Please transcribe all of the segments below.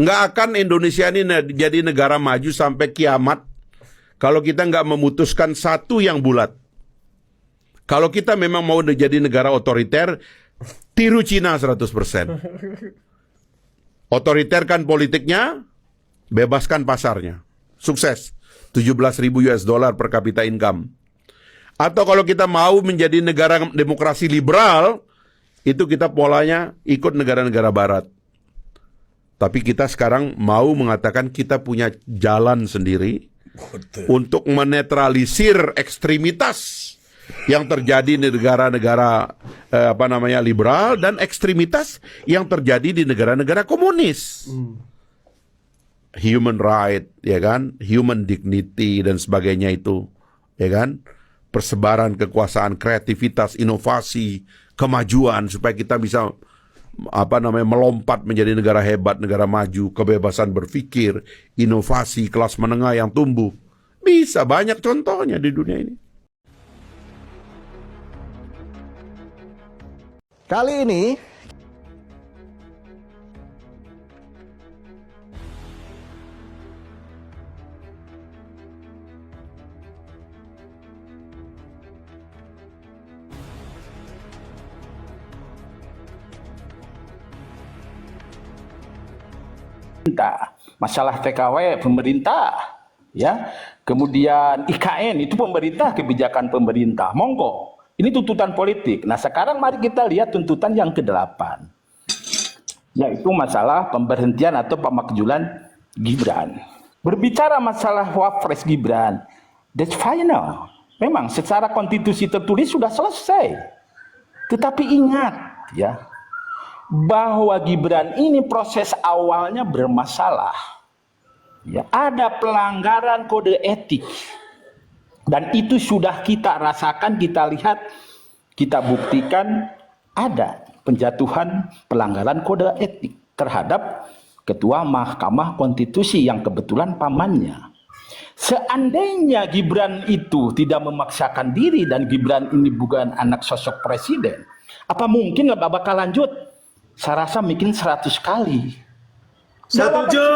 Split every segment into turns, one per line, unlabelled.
Nggak akan Indonesia ini jadi negara maju sampai kiamat kalau kita nggak memutuskan satu yang bulat. Kalau kita memang mau jadi negara otoriter, tiru Cina 100%. Otoriterkan politiknya, bebaskan pasarnya. Sukses. 17.000 US dollar per kapita income. Atau kalau kita mau menjadi negara demokrasi liberal, itu kita polanya ikut negara-negara barat. Tapi kita sekarang mau mengatakan kita punya jalan sendiri. Betul. Untuk menetralisir ekstremitas yang terjadi di negara-negara liberal dan ekstremitas yang terjadi di negara-negara komunis. Human right, ya kan, human dignity dan sebagainya itu, ya kan, persebaran kekuasaan, kreativitas, inovasi, kemajuan supaya kita bisa melompat menjadi negara hebat, negara maju, kebebasan berpikir, inovasi, kelas menengah yang tumbuh. Bisa banyak contohnya di dunia ini.
Kali ini
masalah TKW pemerintah, ya, kemudian IKN itu pemerintah, kebijakan pemerintah, monggo, ini tuntutan politik. Nah sekarang mari kita lihat tuntutan yang ke-8, yaitu masalah pemberhentian atau pemakzulan Gibran. Berbicara masalah Wapres Gibran, that's final. Memang secara konstitusi tertulis sudah selesai, tetapi ingat ya, bahwa Gibran ini proses awalnya bermasalah. Ya, ada pelanggaran kode etik. Dan itu sudah kita rasakan, kita lihat, kita buktikan ada penjatuhan pelanggaran kode etik terhadap Ketua Mahkamah Konstitusi yang kebetulan pamannya. Seandainya Gibran itu tidak memaksakan diri dan Gibran ini bukan anak sosok presiden, apa mungkin bakal lanjut? Saya rasa mungkin 100 kali.
Setuju.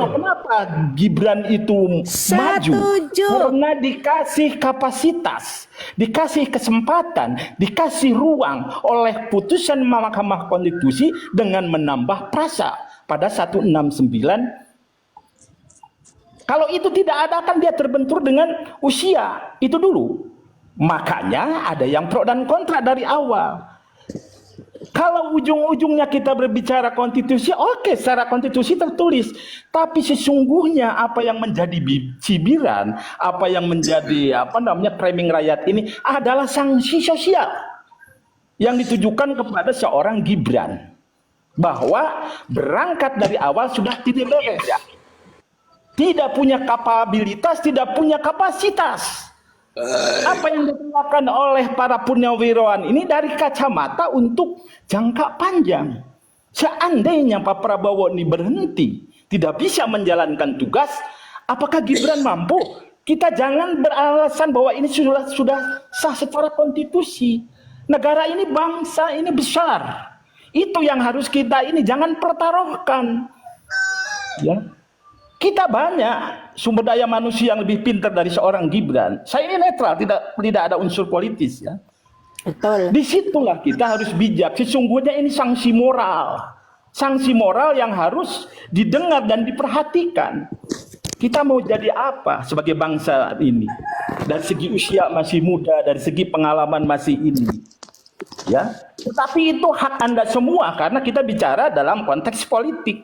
Kenapa Gibran itu maju? Karena dikasih kapasitas, dikasih kesempatan, dikasih ruang oleh putusan Mahkamah Konstitusi dengan menambah prasa pada 169. Kalau itu tidak ada, kan dia terbentur dengan usia. Itu dulu. Makanya ada yang pro dan kontra dari awal. Kalau ujung-ujungnya kita berbicara konstitusi, oke, secara konstitusi tertulis. Tapi sesungguhnya apa yang menjadi cibiran, apa yang menjadi framing rakyat ini adalah sanksi sosial yang ditujukan kepada seorang Gibran, bahwa berangkat dari awal sudah tidak beres, tidak punya kapabilitas, tidak punya kapasitas. Apa yang dilakukan oleh para purnawirawan ini dari kacamata untuk jangka panjang. Seandainya Pak Prabowo ini berhenti, tidak bisa menjalankan tugas, apakah Gibran mampu? Kita jangan beralasan bahwa ini sudah sah secara konstitusi. Negara ini, bangsa ini besar. Itu yang harus kita ini jangan pertaruhkan. Ya. Kita banyak sumber daya manusia yang lebih pintar dari seorang Gibran. Saya ini netral, tidak ada unsur politis, ya.
Betul.
Disitulah kita harus bijak. Sesungguhnya ini sanksi moral. Sanksi moral yang harus didengar dan diperhatikan. Kita mau jadi apa sebagai bangsa ini? Dari segi usia masih muda, dari segi pengalaman masih ini. Ya. Tetapi itu hak Anda semua karena kita bicara dalam konteks politik.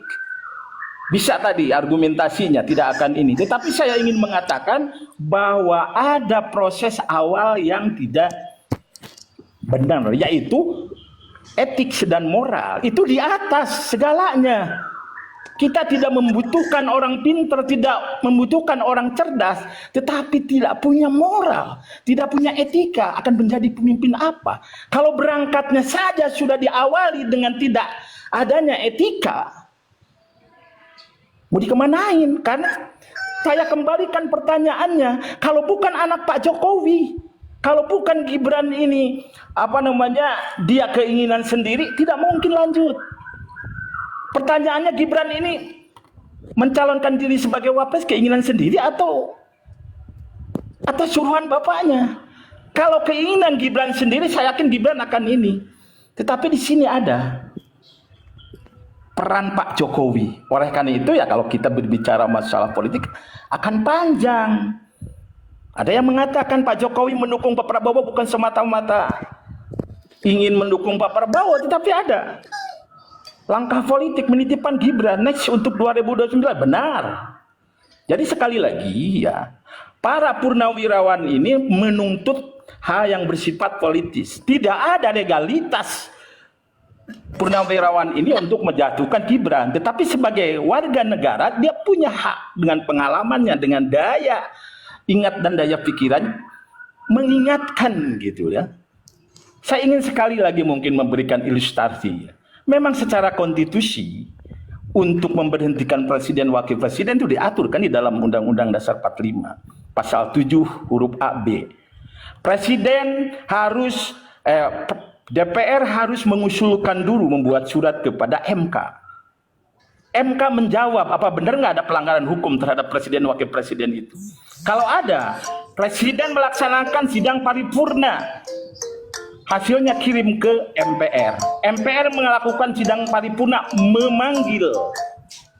Bisa tadi argumentasinya tidak akan ini. Tetapi saya ingin mengatakan bahwa ada proses awal yang tidak benar, yaitu etik dan moral. Itu di atas segalanya. Kita tidak membutuhkan orang pintar, tidak membutuhkan orang cerdas, tetapi tidak punya moral, tidak punya etika, akan menjadi pemimpin apa? Kalau berangkatnya saja sudah diawali dengan tidak adanya etika, mau dikemanain? Karena saya kembalikan pertanyaannya, kalau bukan anak Pak Jokowi, kalau bukan Gibran ini, dia keinginan sendiri, tidak mungkin lanjut. Pertanyaannya, Gibran ini mencalonkan diri sebagai wapres keinginan sendiri atau suruhan bapaknya. Kalau keinginan Gibran sendiri, saya yakin Gibran akan ini. Tetapi di sini ada peran Pak Jokowi. Oleh karena itu ya kalau kita berbicara masalah politik akan panjang. Ada yang mengatakan Pak Jokowi mendukung Pak Prabowo bukan semata-mata ingin mendukung Pak Prabowo, tetapi ada langkah politik menitipkan Gibran next untuk 2029. Benar. Jadi sekali lagi ya, para purnawirawan ini menuntut hal yang bersifat politis. Tidak ada legalitas purnawirawan ini untuk menjatuhkan Gibran, tetapi sebagai warga negara dia punya hak dengan pengalamannya, dengan daya ingat dan daya pikiran mengingatkan gitu ya. Saya ingin sekali lagi mungkin memberikan ilustrasi. Memang secara konstitusi untuk memberhentikan presiden wakil presiden itu diatur kan di dalam Undang-Undang Dasar 45 pasal 7 huruf A B. Presiden harus DPR harus mengusulkan dulu membuat surat kepada MK. MK menjawab apa benar nggak ada pelanggaran hukum terhadap presiden wakil presiden itu. Kalau ada, presiden melaksanakan sidang paripurna. Hasilnya kirim ke MPR. MPR melakukan sidang paripurna, memanggil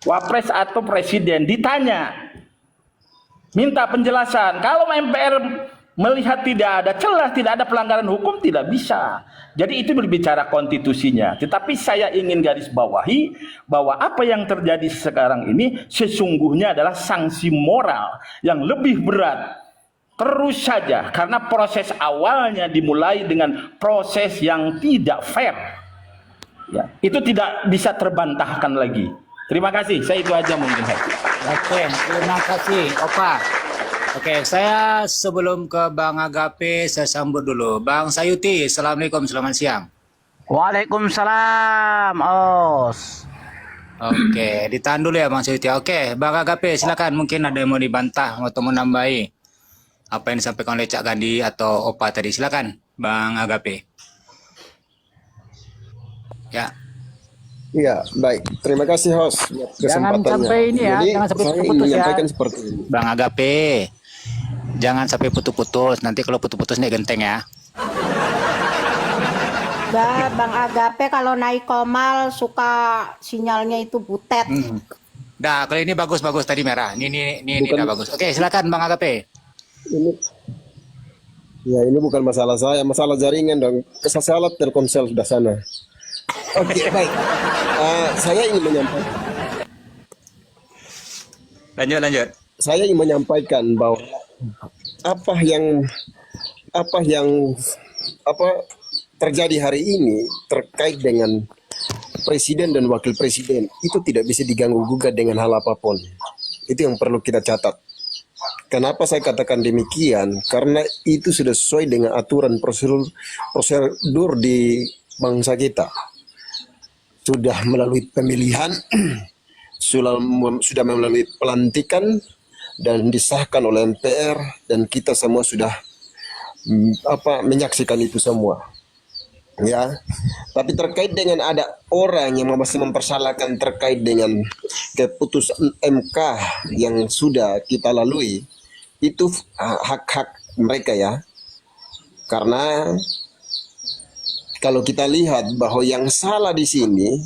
wapres atau presiden, ditanya, minta penjelasan. Kalau MPR melihat tidak ada celah, tidak ada pelanggaran hukum, tidak bisa. Jadi itu berbicara konstitusinya. Tetapi saya ingin garis bawahi bahwa apa yang terjadi sekarang ini sesungguhnya adalah sanksi moral yang lebih berat. Terus saja, karena proses awalnya dimulai dengan proses yang tidak fair. Ya, itu tidak bisa terbantahkan lagi. Terima kasih, saya itu aja mungkin.
Oke, terima kasih, Opa. Oke, saya sebelum ke Bang Agape, saya sambut dulu. Bang Sayuti, Assalamualaikum, selamat siang.
Waalaikumsalam, Os.
Oke, ditahan dulu ya Bang Sayuti. Oke, Bang Agape, silakan. Mungkin ada yang mau dibantah atau menambahi apa yang disampaikan oleh Cak Gandhi atau Opa tadi. Silakan, Bang Agape. Ya.
Iya, baik. Terima kasih host buat
Jangan
kesempatannya.
sampai ini ya,
Jadi,
jangan sampai
saya ingin
putus-putus ya.
menyampaikan seperti ini.
Bang Agape, jangan sampai putus-putus. Nanti kalau putus-putus nih genteng ya.
Bang Agape kalau naik komal suka sinyalnya itu butet.
Dah, kalau ini bagus-bagus tadi merah. Ini
Bukan-
udah bagus. Oke, silakan Bang Agape.
Ini bukan masalah saya, masalah jaringan dong. Kesalahan Telkomsel sudah sana. Oke, baik. Saya ingin menyampaikan.
Lanjut.
Saya ingin menyampaikan bahwa apa yang terjadi hari ini terkait dengan presiden dan wakil presiden itu tidak bisa diganggu gugat dengan hal apapun. Itu yang perlu kita catat. Kenapa saya katakan demikian? Karena itu sudah sesuai dengan aturan prosedur di bangsa kita. Sudah melalui pemilihan, sudah melalui pelantikan dan disahkan oleh MPR dan kita semua sudah menyaksikan itu semua. Ya, tapi terkait dengan ada orang yang masih mempersalahkan terkait dengan keputusan MK yang sudah kita lalui, itu hak-hak mereka ya. Karena kalau kita lihat bahwa yang salah di sini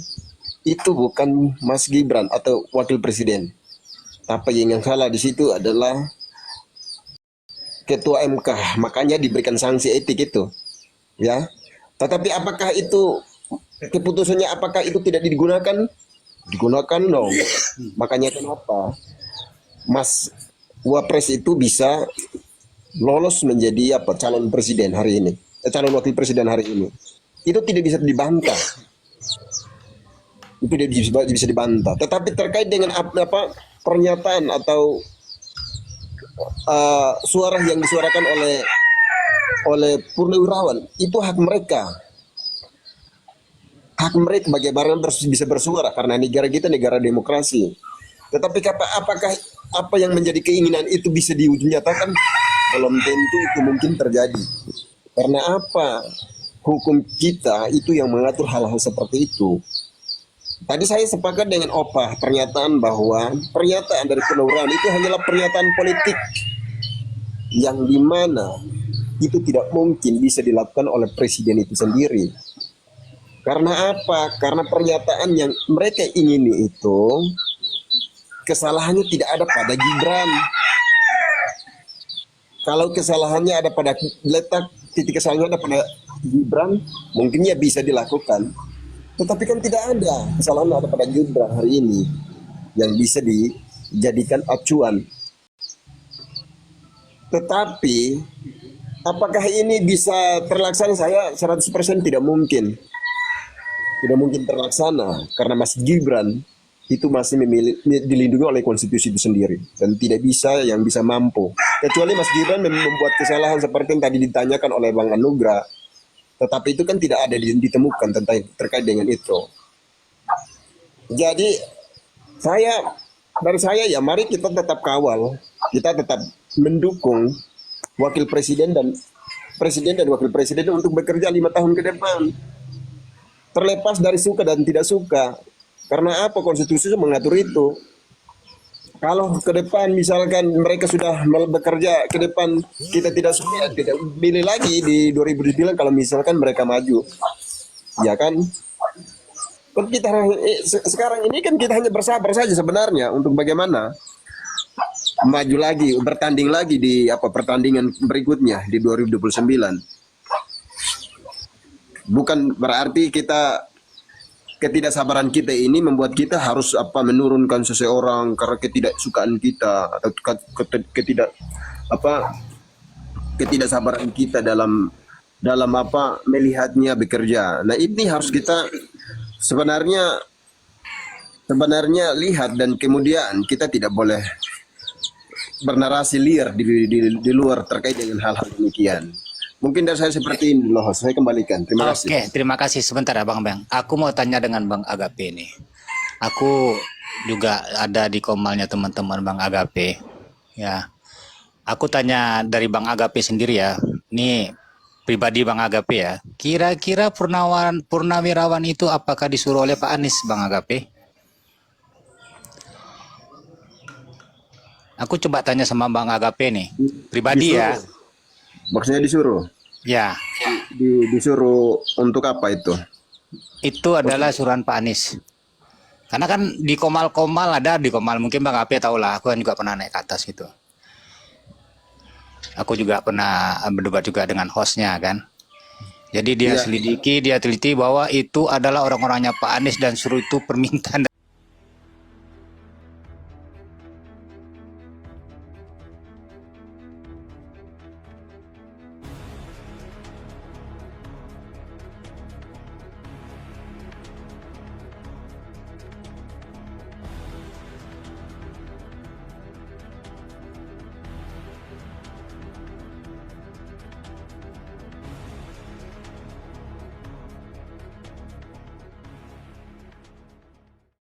itu bukan Mas Gibran atau wakil presiden, tapi yang salah di situ adalah ketua MK, makanya diberikan sanksi etik itu, ya. Tetapi apakah itu keputusannya apakah itu tidak digunakan? Digunakan dong. Makanya kenapa Mas Wapres itu bisa lolos menjadi calon presiden hari ini, calon wakil presiden hari ini. Itu tidak bisa dibantah. Itu tidak bisa dibantah. Tetapi terkait dengan pernyataan atau suara yang disuarakan oleh purnawirawan, itu hak mereka. Hak mereka bagaimana bisa bersuara karena negara kita negara demokrasi. Tetapi apakah apa yang menjadi keinginan itu bisa dinyatakan? Belum tentu itu mungkin terjadi. Karena apa? Hukum kita itu yang mengatur hal-hal seperti itu. Tadi saya sepakat dengan Opa pernyataan bahwa pernyataan dari Purnawirawan itu hanyalah pernyataan politik yang dimana itu tidak mungkin bisa dilakukan oleh presiden itu sendiri. Karena apa? Karena pernyataan yang mereka ingini itu kesalahannya tidak ada pada Gibran. Kalau kesalahannya ada pada letak titik kesalahannya ada pada Gibran, mungkin ya bisa dilakukan. Tetapi kan tidak ada kesalahan ada pada Gibran hari ini yang bisa dijadikan acuan. Tetapi apakah ini bisa terlaksana? Saya 100% tidak mungkin. Tidak mungkin terlaksana karena Mas Gibran itu masih dilindungi oleh konstitusi itu sendiri dan tidak bisa yang bisa mampu kecuali Mas Gibran membuat kesalahan seperti yang tadi ditanyakan oleh Bang Anugrah, tetapi itu kan tidak ada ditemukan terkait dengan itu. Jadi dari saya ya mari kita tetap kawal, kita tetap mendukung wakil presiden dan wakil presiden untuk bekerja 5 tahun ke depan, terlepas dari suka dan tidak suka. Karena apa? Konstitusi mengatur itu. Kalau ke depan misalkan mereka sudah bekerja ke depan kita tidak suka, tidak pilih lagi di 2009 kalau misalkan mereka maju. Ya kan? Kan kita sekarang ini kan kita hanya bersabar saja sebenarnya untuk bagaimana maju lagi, bertanding lagi di pertandingan berikutnya di 2029. Bukan berarti ketidaksabaran kita ini membuat kita harus menurunkan seseorang karena ketidaksukaan kita atau ketidaksabaran kita dalam melihatnya bekerja. Nah, ini harus kita sebenarnya lihat dan kemudian kita tidak boleh bernarasi liar di luar terkait dengan hal-hal demikian. Mungkin dari saya seperti ini loh, saya kembalikan. Terima kasih.
Oke, terima kasih. Sebentar ya Bang Bang. Aku mau tanya dengan Bang Agape ini. Aku juga ada di komalnya teman-teman Bang Agape. Ya, aku tanya dari Bang Agape sendiri ya. Ini pribadi Bang Agape ya. Kira-kira Purnawirawan itu apakah disuruh oleh Pak Anies, Bang Agape? Aku coba tanya sama Bang Agape nih. Pribadi ya.
Maksudnya disuruh?
Ya.
Disuruh untuk apa itu?
Itu adalah suruhan Pak Anies. Karena kan di Komal ada di Komal, mungkin Bang Ape tahu lah. Aku kan juga pernah naik ke atas gitu. Aku juga pernah berdebat juga dengan hostnya kan. Jadi dia selidiki, dia teliti bahwa itu adalah orang-orangnya Pak Anies dan suruh itu permintaan